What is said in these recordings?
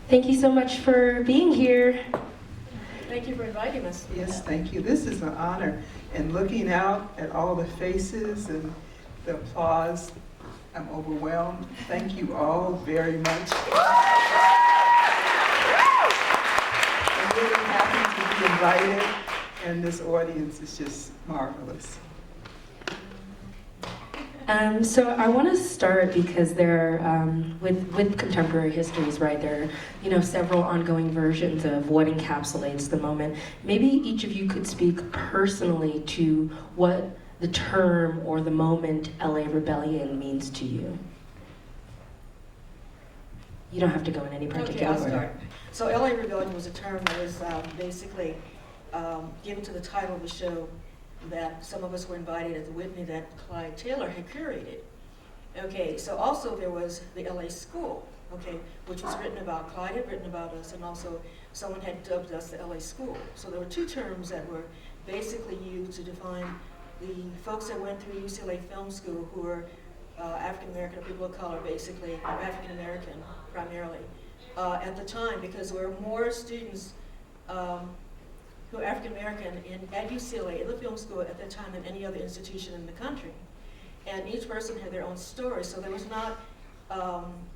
Thank you so much for being here. Thank you for inviting us. Yes, thank you. This is an honor. And looking out at all the faces and the applause, I'm overwhelmed. Thank you all very much. I'm really happy to be invited, and this audience is just marvelous. So I want to start because there, with contemporary histories, right? There are, several ongoing versions of what encapsulates the moment. Maybe each of you could speak personally to what the term or the moment LA Rebellion means to you. You don't have to go in any particular Okay, I'll order. start. So LA Rebellion was a term that was basically given to the title of the show that some of us were invited at the Whitney that Clyde Taylor had curated. Okay, so also there was the LA School, okay, which was written about, Clyde had written about us, and also someone had dubbed us the LA School. So there were two terms that were basically used to define the folks that went through UCLA Film School who were African American or people of color, basically, or African American primarily, at the time, because there were more students who were African American at UCLA in the film school at that time than any other institution in the country. And each person had their own story, so there was not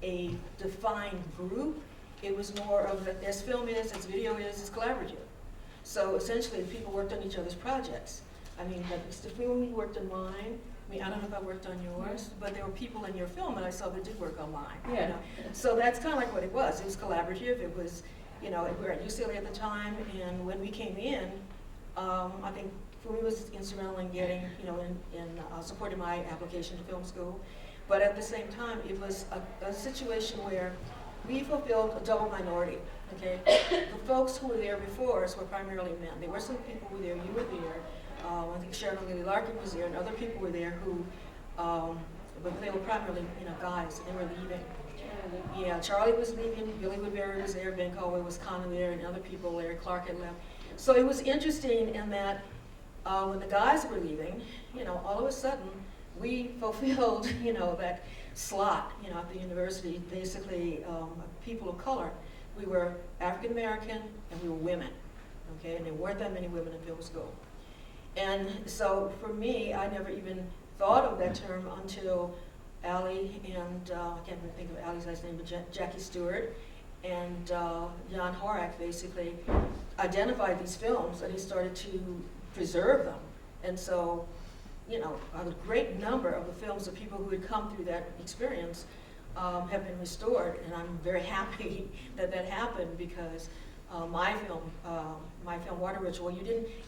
a defined group. It was more of, as film is, as video is, it's collaborative. So essentially, people worked on each other's projects. I mean, when we worked on mine, I don't know if I worked on yours, but there were people in your film that I saw that did work on mine. Yeah. So that's kind of like what it was. It was collaborative. It was, we were at UCLA at the time, and when we came in, I think Fumi was instrumental in getting, in supporting my application to film school. But at the same time, it was a situation where we fulfilled a double minority, okay? The folks who were there before us were primarily men. There were some people who were there, you were there. I think Sharon Lily Larkin was there, and other people were there who, but they were primarily, guys, and they were leaving. Yeah, Charlie was leaving, Billy Woodbury was there, Ben Caldwell was kind of there, and other people, Larry Clark had left. So it was interesting in that when the guys were leaving, all of a sudden, we fulfilled, that slot, at the university, basically people of color. We were African American and we were women, okay? And there weren't that many women in film school. And so for me, I never even thought of that term until Allie and, I can't even think of Allie's last name, but Jackie Stewart and Jan Horak basically identified these films, and he started to preserve them. And so, a great number of the films of people who had come through that experience have been restored, and I'm very happy that that happened because my film, Water Ritual,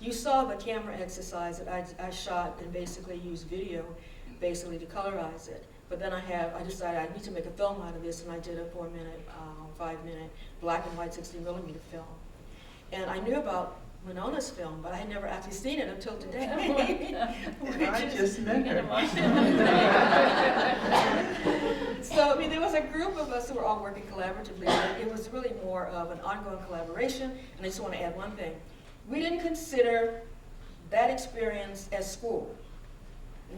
you saw the camera exercise that I shot and basically used video basically to colorize it. But then I decided I need to make a film out of this, and I did a 4-minute, 5-minute black and white 60mm film. And I knew about MONONA's film, but I had never actually seen it until today. And I just met her. So, there was a group of us who were all working collaboratively. It was really more of an ongoing collaboration, and I just want to add one thing. We didn't consider that experience as school.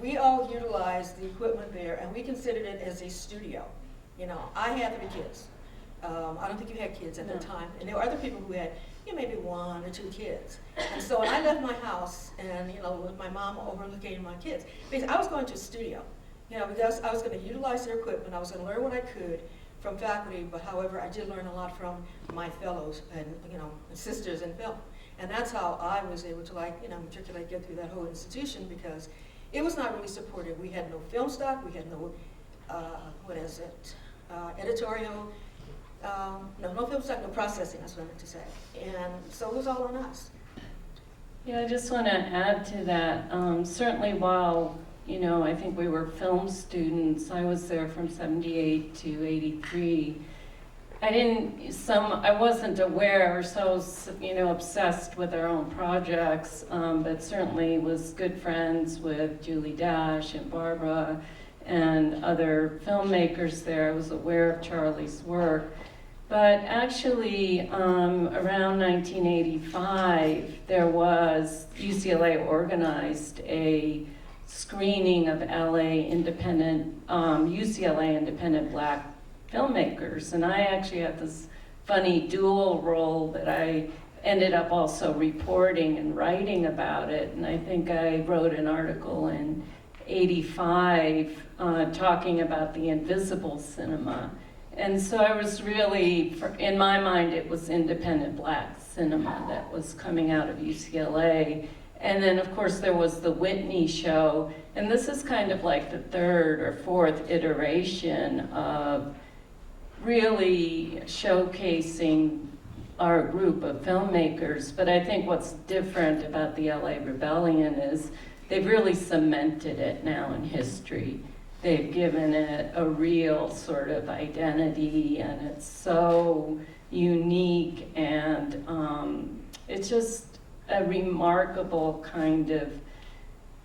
We all utilized the equipment there, and we considered it as a studio. I had 3 kids. I don't think you had kids at the time, and there were other people who had maybe 1 or 2 kids. And so when I left my house, and with my mom overlooking my kids, because I was going to a studio, because I was going to utilize their equipment, I was going to learn what I could from faculty, but however, I did learn a lot from my fellows and sisters in film. And that's how I was able to matriculate, get through that whole institution, because it was not really supported. We had no film stock, we had no, editorial, no film stock, no processing, that's what I meant to say. And so it was all on us. Yeah, I just want to add to that. Certainly while, I think we were film students, I was there from 78 to 83. I wasn't aware or so, obsessed with our own projects, but certainly was good friends with Julie Dash and Barbara and other filmmakers there. I was aware of Charlie's work. But actually, around 1985, there was, UCLA organized a screening of UCLA independent black filmmakers. And I actually had this funny dual role that I ended up also reporting and writing about it. And I think I wrote an article in '85 talking about the invisible cinema. And so I was really, in my mind, it was independent black cinema that was coming out of UCLA. And then, of course, there was the Whitney show. And this is kind of like the third or fourth iteration of really showcasing our group of filmmakers. But I think what's different about the LA Rebellion is they've really cemented it now in history. They've given it a real sort of identity, and it's so unique, and it's just a remarkable kind of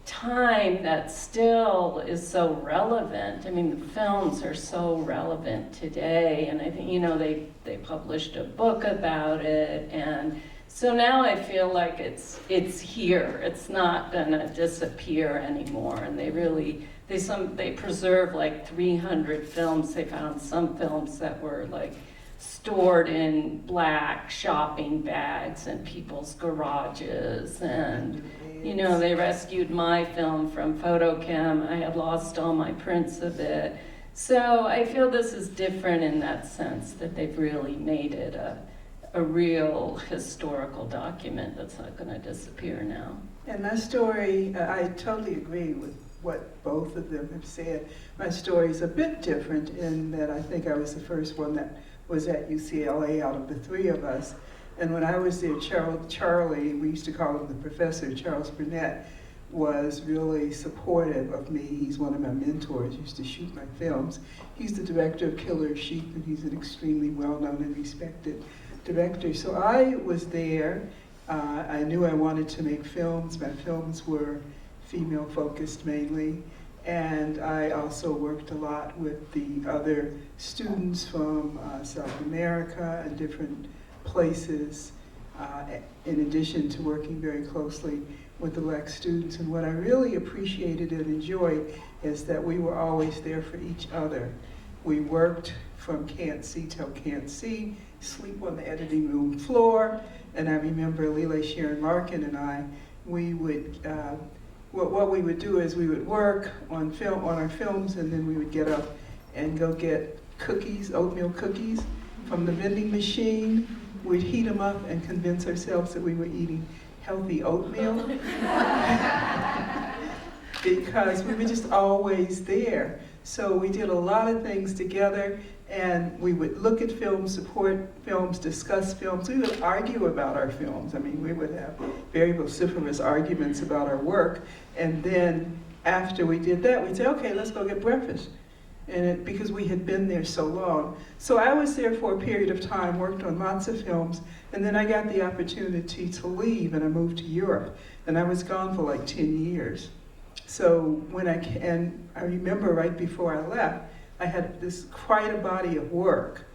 time that still is so relevant. I mean, the films are so relevant today, and I think, you know, they published a book about it, and so now I feel like it's here. It's not gonna disappear anymore, and they preserve like 300 films. They found some films that were like stored in black shopping bags in people's garages, and you know, they rescued my film from photochem. I had lost all my prints of it. So I feel this is different in that sense, that they've really made it a real historical document that's not going to disappear now. And my story, I totally agree with what both of them have said. My story is a bit different in that I think I was the first one that was at UCLA out of the three of us. And when I was there, Charlie, we used to call him the professor, Charles Burnett, was really supportive of me. He's one of my mentors, used to shoot my films. He's the director of Killer Sheep, and he's an extremely well-known and respected director. So I was there. I knew I wanted to make films. My films were female-focused mainly. And I also worked a lot with the other students from South America and different places, in addition to working very closely with the black students. And what I really appreciated and enjoyed is that we were always there for each other. We worked from can't see till can't see, sleep on the editing room floor, and I remember Lila Sharon Larkin and I, we would, what we would do is we would work on our films, and then we would get up and go get cookies, oatmeal cookies, from the vending machine. We'd heat them up and convince ourselves that we were eating healthy oatmeal because we were just always there. So we did a lot of things together, and we would look at films, support films, discuss films. We would argue about our films. I mean, we would have very vociferous arguments about our work, and then after we did that, we'd say, okay, let's go get breakfast. And because we had been there so long. So I was there for a period of time, worked on lots of films, and then I got the opportunity to leave, and I moved to Europe. And I was gone for like 10 years. So and I remember right before I left, I had quite a body of work.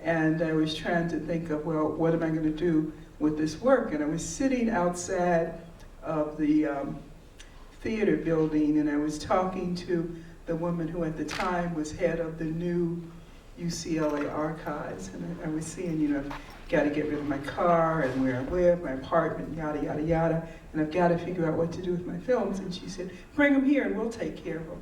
And I was trying to think of, well, what am I going to do with this work? And I was sitting outside of the theater building, and I was talking to the woman who at the time was head of the new UCLA archives. And I was saying, you know, I've got to get rid of my car and where I live, my apartment, yada, yada, yada. And I've got to figure out what to do with my films. And she said, bring them here and we'll take care of them.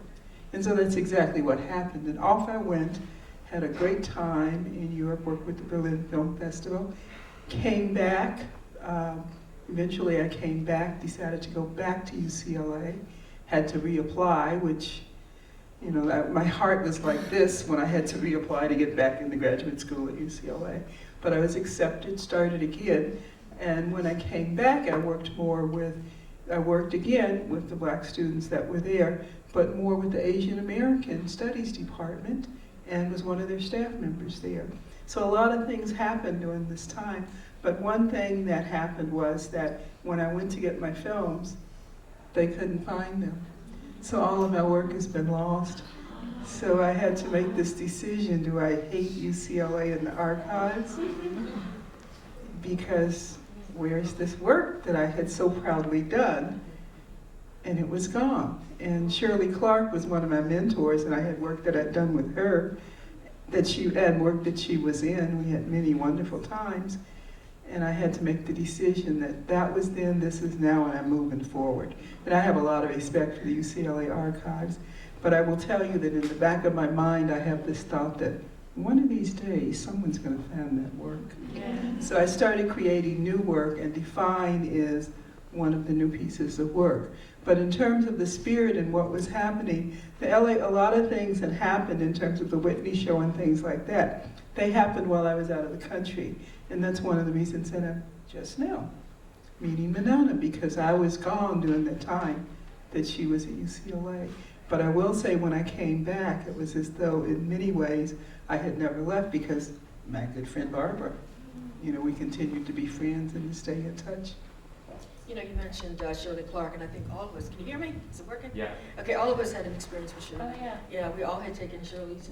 And so that's exactly what happened. And off I went, had a great time in Europe, worked with the Berlin Film Festival, came back. Eventually I came back, decided to go back to UCLA, had to reapply, which, you know, my heart was like this when I had to reapply to get back into graduate school at UCLA. But I was accepted, started again, and when I came back, I worked again with the black students that were there, but more with the Asian American Studies Department, and was one of their staff members there. So a lot of things happened during this time, but one thing that happened was that when I went to get my films, they couldn't find them. So all of my work has been lost. So I had to make this decision, do I hate UCLA and the archives? Because where's this work that I had so proudly done? And it was gone. And Shirley Clark was one of my mentors, and I had work that I'd done with her and work that she was in. We had many wonderful times. And I had to make the decision that that was then, this is now, and I'm moving forward. And I have a lot of respect for the UCLA archives, but I will tell you that in the back of my mind, I have this thought that one of these days, someone's going to find that work. Yeah. So I started creating new work, and Define is one of the new pieces of work. But in terms of the spirit and what was happening, a lot of things had happened in terms of the Whitney show and things like that. They happened while I was out of the country. And that's one of the reasons that I'm just now meeting MONONA, because I was gone during the time that she was at UCLA. But I will say when I came back, it was as though in many ways I had never left, because my good friend Barbara, you know, we continued to be friends and to stay in touch. You know, you mentioned Shirley Clark, and I think all of us, can you hear me? Is it working? Yeah. Okay, all of us had an experience with Shirley. Oh, yeah. Yeah, we all had taken Shirley's,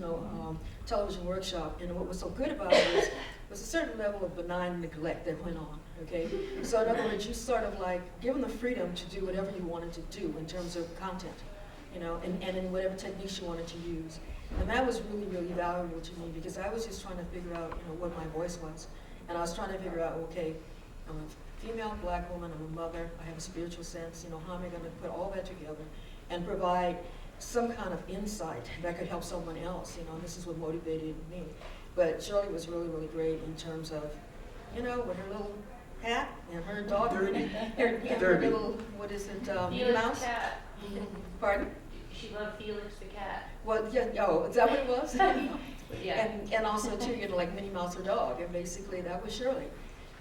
television workshop, and what was so good about it was a certain level of benign neglect that went on, okay? So in other words, you sort of like given the freedom to do whatever you wanted to do in terms of content, you know, and in whatever techniques you wanted to use. And that was really, really valuable to me, because I was just trying to figure out, you know, what my voice was. And I was trying to figure out, okay, I'm a female black woman, I'm a mother, I have a spiritual sense, you know, how am I gonna put all that together and provide some kind of insight that could help someone else, you know, and this is what motivated me. But Shirley was really, really great in terms of, you know, with her little hat and her dog, her little, what is it, Felix mouse? the cat. Pardon? She loved Felix the cat. Well, yeah, oh, is that what it was? Yeah. And also too, you know, like Minnie Mouse her dog, and basically that was Shirley.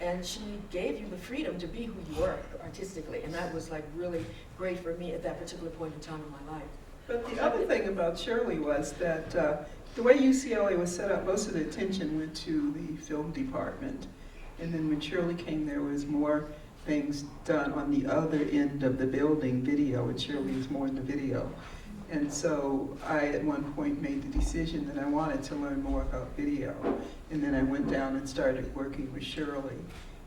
And she gave you the freedom to be who you were artistically, and that was like really great for me at that particular point in time in my life. But the other thing about Shirley was that the way UCLA was set up, most of the attention went to the film department. And then when Shirley came, there was more things done on the other end of the building, video, and Shirley was more in the video. And so I, at one point, made the decision that I wanted to learn more about video. And then I went down and started working with Shirley.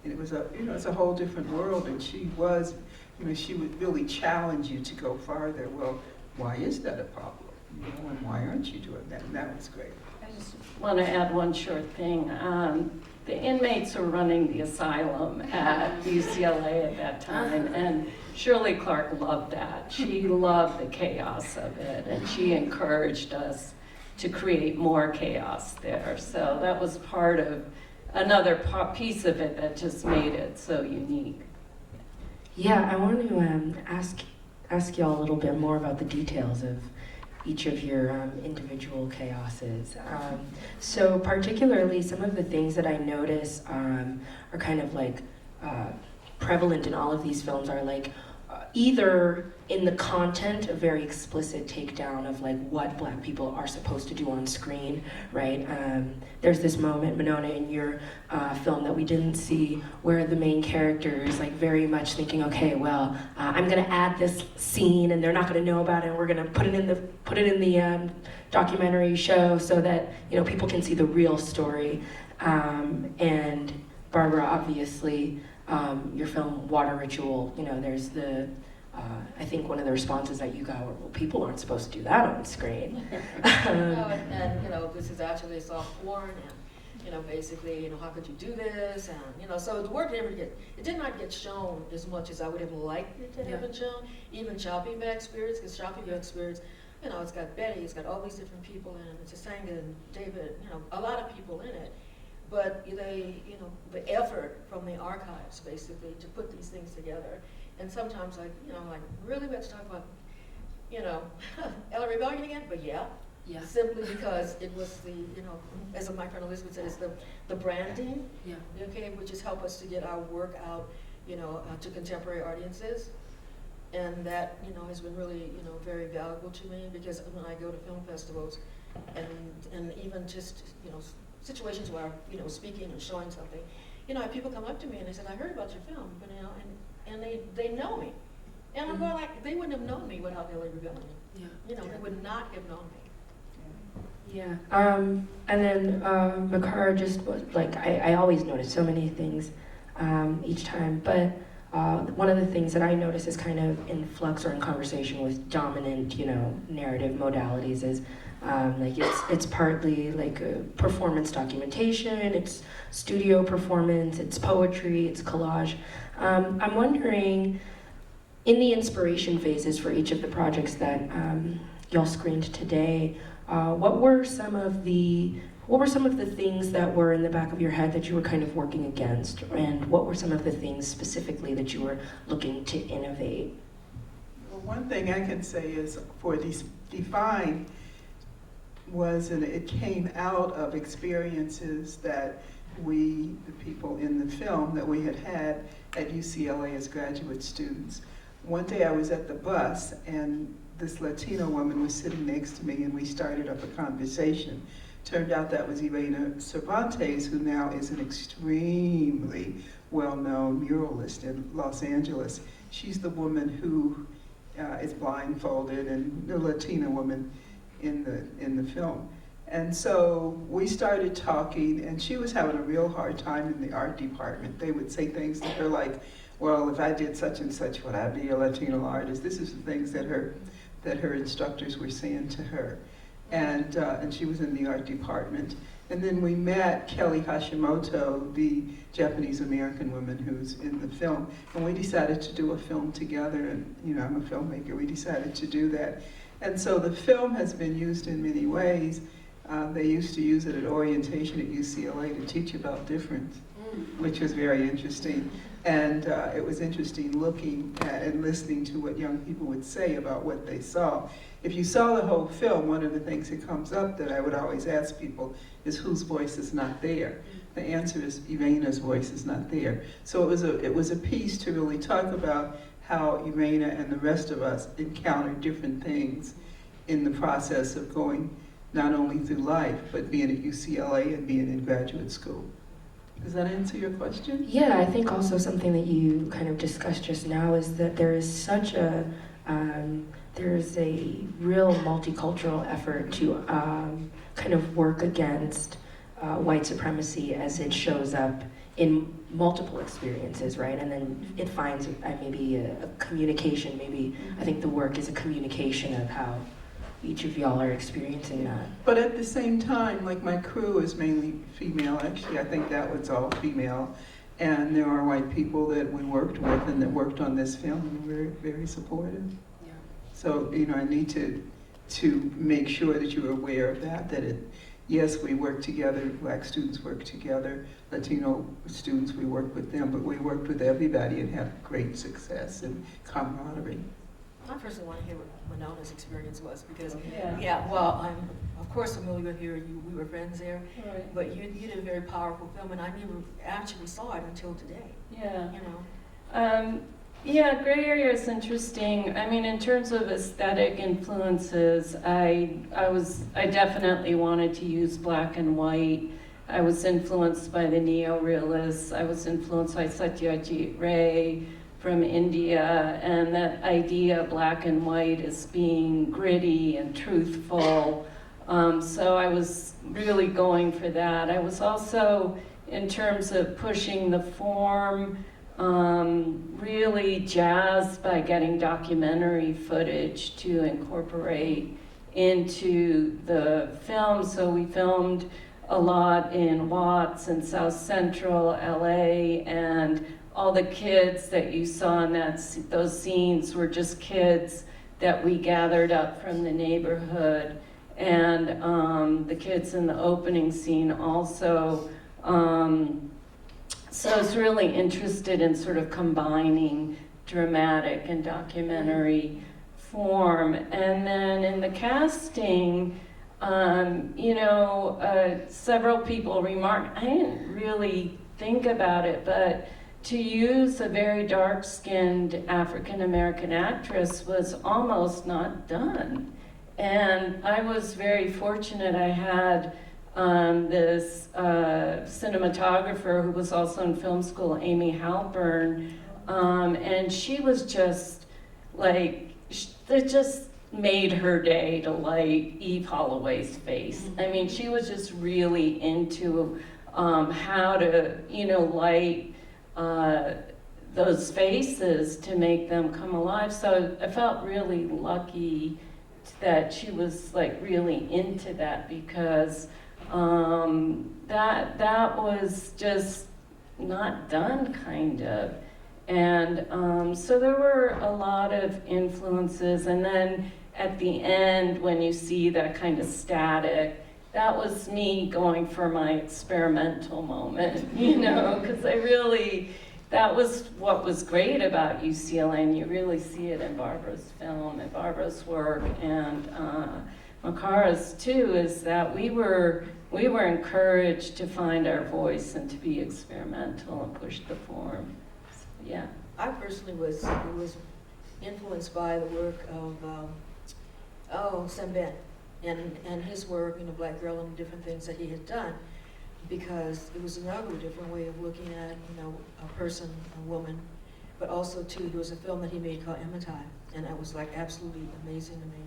And it was it's a whole different world, and she was, you know, she would really challenge you to go farther. Well, why is that a problem? You know, and why aren't you doing that? And that was great. I just want to add one short thing. The inmates were running the asylum at UCLA at that time, and Shirley Clark loved that. She loved the chaos of it, and she encouraged us to create more chaos there. So that was part of another piece of it that just made it so unique. Yeah, I want to ask y'all a little bit more about the details of each of your individual chaoses. So particularly some of the things that I notice are kind of like prevalent in all of these films are like either in the content, a very explicit takedown of like what Black people are supposed to do on screen, right? There's this moment, MONONA, in your film that we didn't see, where the main character is like very much thinking, okay, well, I'm gonna add this scene, and they're not gonna know about it, and we're gonna put it in the documentary show so that people can see the real story. And Barbara, obviously, your film Water Ritual, there's the I think one of the responses that you got were, well, people aren't supposed to do that on screen. And this is actually soft porn, and basically, how could you do this? And so the work it did not get shown as much as I would have liked it to have been shown. Even Shopping Bag Spirits, because Shopping Bag Spirits, it's got Betty, it's got all these different people in it. It's Sanga and David, a lot of people in it. But the effort from the archives, basically, to put these things together. And sometimes, really, we have to talk about, Ella Rebellion again? But yeah. Simply because it was the, as my friend Elizabeth said, it's the branding, which has helped us to get our work out, to contemporary audiences. And that, has been really, very valuable to me, because when I go to film festivals and even just, situations where I'm, speaking and showing something, people come up to me and they said, I heard about your film, and they know me. And I'm going like, they wouldn't have known me without LA Rebellion. They would not have known me. Yeah, and then MAKARAH just was like, I always notice so many things each time, but one of the things that I notice is kind of in flux or in conversation with dominant, narrative modalities is Like it's partly like a performance documentation, it's studio performance, it's poetry, it's collage. I'm wondering, in the inspiration phases for each of the projects that y'all screened today, what were some of the things that were in the back of your head that you were kind of working against, and what were some of the things specifically that you were looking to innovate? Well, one thing I can say is for Define was, and it came out of experiences that we, the people in the film, that we had had at UCLA as graduate students. One day I was at the bus and this Latino woman was sitting next to me and we started up a conversation. Turned out that was Elena Cervantes, who now is an extremely well-known muralist in Los Angeles. She's the woman who is blindfolded and the Latina woman in the film. And so we started talking, and she was having a real hard time in the art department. They would say things to her like, well, if I did such and such, would I be a Latino artist? This is the things that her instructors were saying to her. And she was in the art department. And then we met Kelly Hashimoto, the Japanese-American woman who's in the film, and we decided to do a film together, and you know, I'm a filmmaker, we decided to do that. And so the film has been used in many ways. They used to use it at orientation at UCLA to teach about difference, which was very interesting. And it was interesting looking at and listening to what young people would say about what they saw. If you saw the whole film, one of the things that comes up that I would always ask people is whose voice is not there. The answer is Irena's voice is not there. So it was a piece to really talk about how Irena and the rest of us encounter different things in the process of going not only through life, but being at UCLA and being in graduate school. Does that answer your question? Yeah, I think also something that you kind of discussed just now is that there is such a, there's a real multicultural effort to kind of work against white supremacy as it shows up in multiple experiences, right? And then it finds maybe a communication, maybe I think the work is a communication of how each of y'all are experiencing that. But at the same time, like my crew is mainly female. Actually, I think that was all female. And there are white people that we worked with and that worked on this film and were very supportive. Yeah. So, you know, I need to make sure that you're aware of that, yes, we work together, Black students work together, Latino students, we work with them, but we worked with everybody and had great success and camaraderie. I personally want to hear what Monona's experience was, because, Yeah. well, I'm of course familiar with her. We were friends there, Right. but you did a very powerful film, and I never actually saw it until today. Yeah. You know. Yeah, gray area is interesting. I mean, in terms of aesthetic influences, I definitely wanted to use black and white. I was influenced by the neo-realists. I was influenced by Satyajit Ray from India, and that idea of black and white as being gritty and truthful. So I was really going for that. I was also, in terms of pushing the form, really jazzed by getting documentary footage to incorporate into the film. So we filmed a lot in Watts and South Central LA, and all the kids that you saw in those scenes were just kids that we gathered up from the neighborhood. And the kids in the opening scene also. So I was really interested in sort of combining dramatic and documentary form. And then in the casting, several people remarked, I didn't really think about it, but to use a very dark-skinned African-American actress was almost not done. And I was very fortunate. I had this cinematographer who was also in film school, Amy Halpern, and she was just like, it just made her day to light Eve Holloway's face. I mean, she was just really into how to, light those faces to make them come alive. So I felt really lucky that she was like really into that, because that was just not done, kind of. And so there were a lot of influences, and then at the end, when you see that kind of static, that was me going for my experimental moment, you know, because that was what was great about UCLA, and you really see it in Barbara's film and Barbara's work, and MAKARAH's too, is that we were encouraged to find our voice and to be experimental and push the form. So, yeah. I personally was influenced by the work of Sam Ben and his work, you know, Black Girl and different things that he had done, because it was another different way of looking at, you know, a person, a woman, but also too, there was a film that he made called Emitai, and that was like absolutely amazing to me.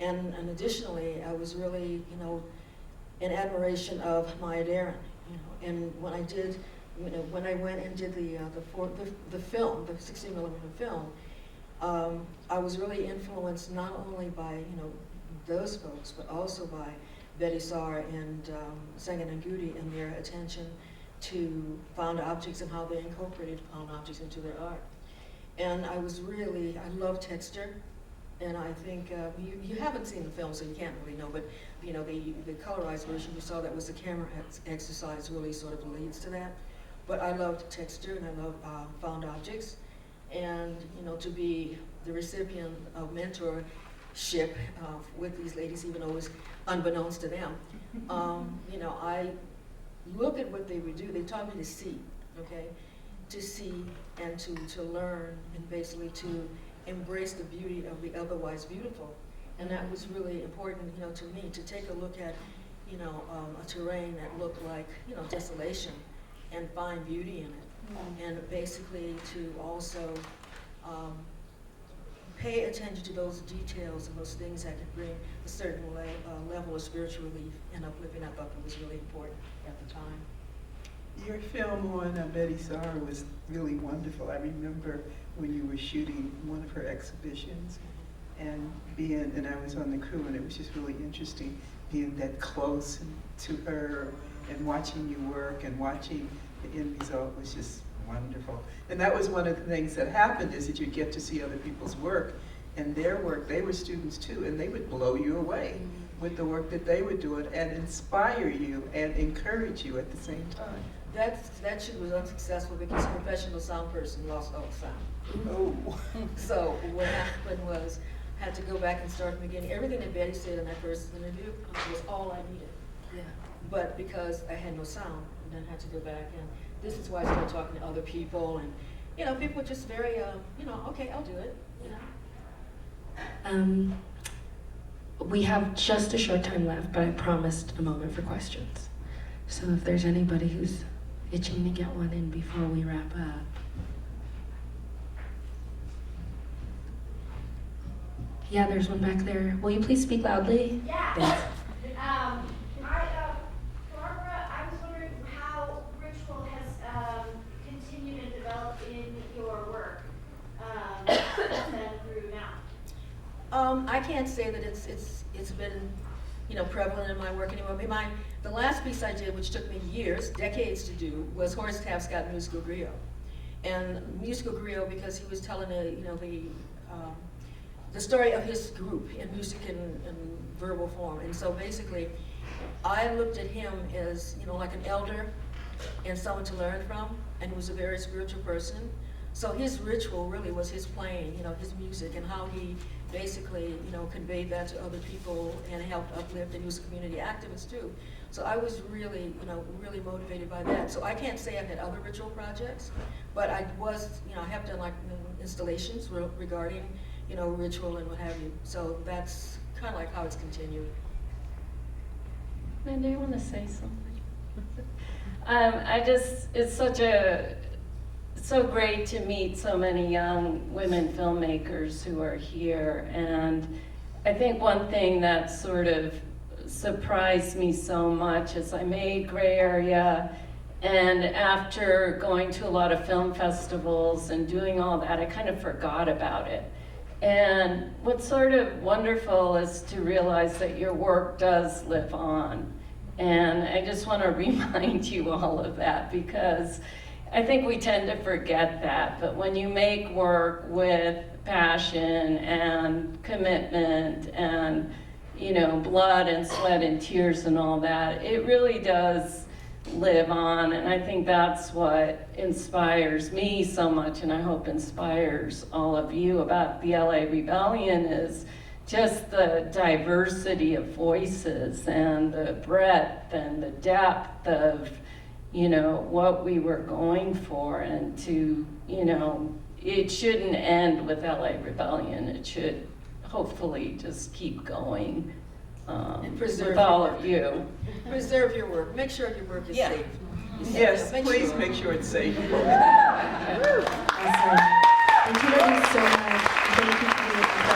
And additionally, I was really, you know, in admiration of Maya Deren, you know, and when I did, you know, when I went and did the film, the 16mm film, I was really influenced not only by, you know, those folks, but also by Betty Saar and Sengen and Gudi and their attention to found objects and how they incorporated found objects into their art. And I love texture, and I think you haven't seen the film, so you can't really know, but you know, the colorized version you saw, that was the camera exercise, really sort of leads to that. But I loved texture, and I love found objects, and you know, to be the recipient of mentorship with these ladies, even though it was unbeknownst to them. You know, I look at what they would do. They taught me to see, okay? To see and to learn, and basically to embrace the beauty of the otherwise beautiful. And that was really important, you know, to me, to take a look at, you know, a terrain that looked like, you know, desolation, and find beauty in it. And basically to also pay attention to those details and those things that could bring a certain level of spiritual relief and uplifting. I thought that was really important at the time. Your film on Betty Saar was really wonderful. I remember when you were shooting one of her exhibitions, and I was on the crew, and it was just really interesting being that close to her and watching you work and watching the end result was just wonderful. And that was one of the things that happened, is that you get to see other people's work and their work. They were students too, and they would blow you away with the work that they were doing and inspire you and encourage you at the same time. That shoot was unsuccessful because a professional sound person lost all the sound. Oh. So what happened was, I had to go back and start from the beginning. Everything that Betty said in that first interview was all I needed. Yeah. But because I had no sound, and then had to go back, and this is why I started talking to other people, and you know, people were just very, you know, okay, I'll do it. You know. We have just a short time left, but I promised a moment for questions. So if there's anybody who's itching to get one in before we wrap up. Yeah, there's one back there. Will you please speak loudly? Yeah. Thanks. Barbara, I was wondering how ritual has continued and developed in your work then through now. I can't say that it's been, you know, prevalent in my work anymore. The last piece I did, which took me years, decades to do, was Horace Tapscott Musical Griot. And Musical Griot because he was telling the story of his group in music and verbal form. And so basically, I looked at him as, you know, like an elder and someone to learn from, and he was a very spiritual person. So his ritual really was his playing, you know, his music, and how he basically, you know, conveyed that to other people and helped uplift, and he was a community activist too. So I was really, you know, really motivated by that. So I can't say I've had other ritual projects, but I was, you know, I have done like installations regarding, you know, ritual and what have you. So that's kind of like how it's continued. Mandy, you want to say something? It's so great to meet so many young women filmmakers who are here. And I think one thing that sort of surprised me so much is I made Gray Area, and after going to a lot of film festivals and doing all that, I kind of forgot about it. And what's sort of wonderful is to realize that your work does live on. And I just want to remind you all of that, because I think we tend to forget that. But when you make work with passion and commitment and, you know, blood and sweat and tears and all that, it really does live on. And I think that's what inspires me so much, and I hope inspires all of you about the LA Rebellion, is just the diversity of voices and the breadth and the depth of, you know, what we were going for. And to, you know, it shouldn't end with LA Rebellion. It should hopefully just keep going And preserve with all your of you. Preserve your work. Make sure your work is Yeah. safe. Yes, Make please sure. make sure it's safe. Awesome. Thank you so much. Thank you for the